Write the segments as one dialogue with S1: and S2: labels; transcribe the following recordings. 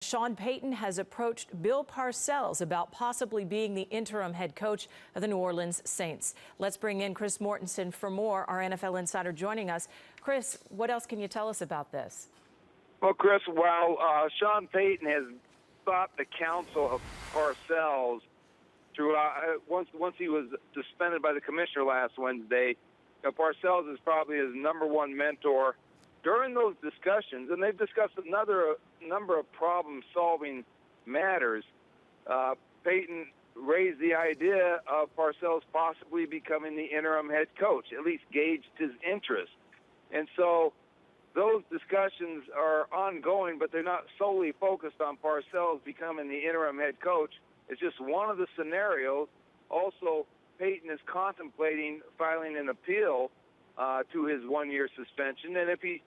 S1: Sean Payton has approached Bill Parcells about possibly being the interim head coach of the New Orleans Saints. Let's bring in Chris Mortensen for more, our NFL insider joining us. Chris, what else can you tell us about this?
S2: Well, Chris, while Sean Payton has sought the counsel of Parcells once he was suspended by the commissioner last Wednesday, Parcells is probably his number one mentor. During those discussions, and they've discussed another number of problem-solving matters, Payton raised the idea of Parcells possibly becoming the interim head coach, at least gauged his interest. And so those discussions are ongoing, but they're not solely focused on Parcells becoming the interim head coach. It's just one of the scenarios. Also, Payton is contemplating filing an appeal to his one-year suspension, and if he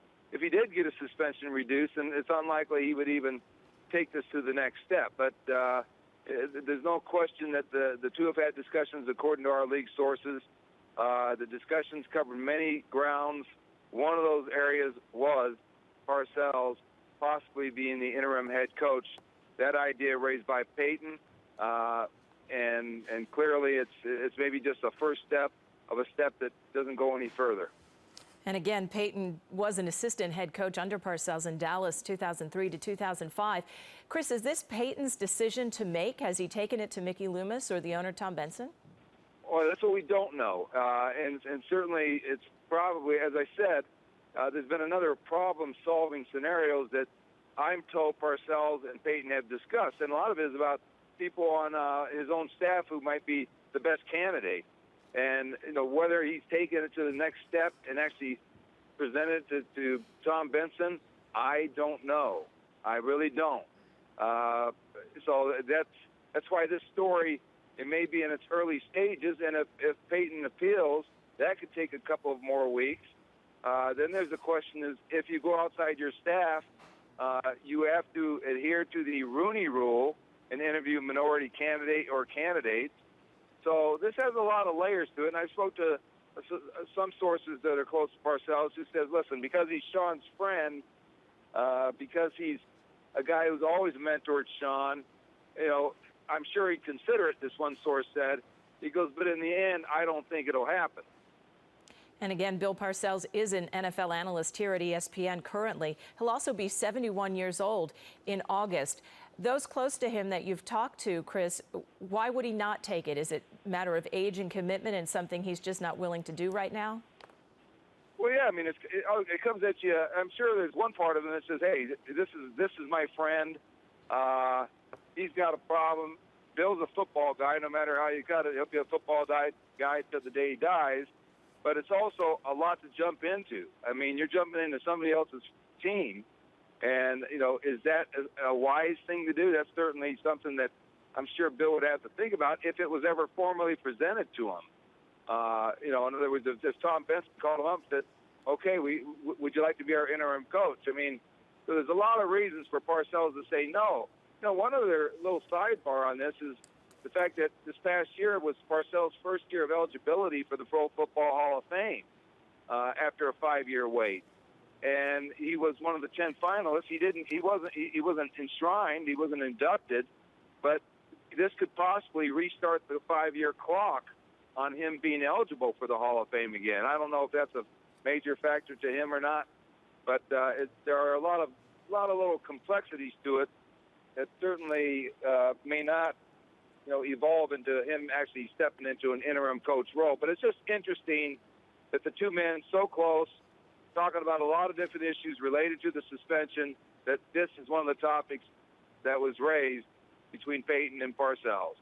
S2: did get a suspension reduced, then it's unlikely he would even take this to the next step. But there's no question that the two have had discussions, according to our league sources. The discussions covered many grounds. One of those areas was Parcells possibly being the interim head coach. That idea raised by Payton, and clearly it's maybe just a first step of a step that doesn't go any further.
S1: And again, Payton was an assistant head coach under Parcells in Dallas 2003 to 2005. Chris, is this Payton's decision to make? Has he taken it to Mickey Loomis or the owner, Tom Benson?
S2: Well, that's what we don't know. And certainly it's probably, as I said, there's been another problem-solving scenarios that I'm told Parcells and Payton have discussed. And a lot of it is about people on his own staff who might be the best candidate. And, whether he's taken it to the next step and actually presented it to Tom Benson, I don't know. I really don't. So that's why this story, it may be in its early stages, and if Payton appeals, that could take a couple of more weeks. Then there's the question is, if you go outside your staff, you have to adhere to the Rooney Rule and interview minority candidate or candidates. So this has a lot of layers to it, and I spoke to some sources that are close to Parcells who says, listen, because he's Sean's friend, because he's a guy who's always mentored Sean, I'm sure he'd consider it, this one source said. He goes, but in the end, I don't think it'll happen.
S1: And again, Bill Parcells is an NFL analyst here at ESPN currently. He'll also be 71 years old in August. Those close to him that you've talked to, Chris, why would he not take it? Is it a matter of age and commitment and something he's just not willing to do right now?
S2: Well, yeah, I mean, it comes at you. I'm sure there's one part of him that says, hey, this is my friend. He's got a problem. Bill's a football guy. No matter how you cut it, he'll be a football guy till the day he dies. But it's also a lot to jump into. I mean, you're jumping into somebody else's team. And, is that a wise thing to do? That's certainly something that I'm sure Bill would have to think about if it was ever formally presented to him. In other words, if Tom Benson called him up and said, okay, would you like to be our interim coach? I mean, so there's a lot of reasons for Parcells to say no. One other little sidebar on this is the fact that this past year was Parcells' first year of eligibility for the Pro Football Hall of Fame after a 5-year wait. And he was one of the 10 finalists. He wasn't enshrined. He wasn't inducted. But this could possibly restart the 5-year clock on him being eligible for the Hall of Fame again. I don't know if that's a major factor to him or not, but there are a lot of little complexities to it that certainly may not, evolve into him actually stepping into an interim coach role. But it's just interesting that the two men so close, talking about a lot of different issues related to the suspension, that this is one of the topics that was raised between Payton and Parcells.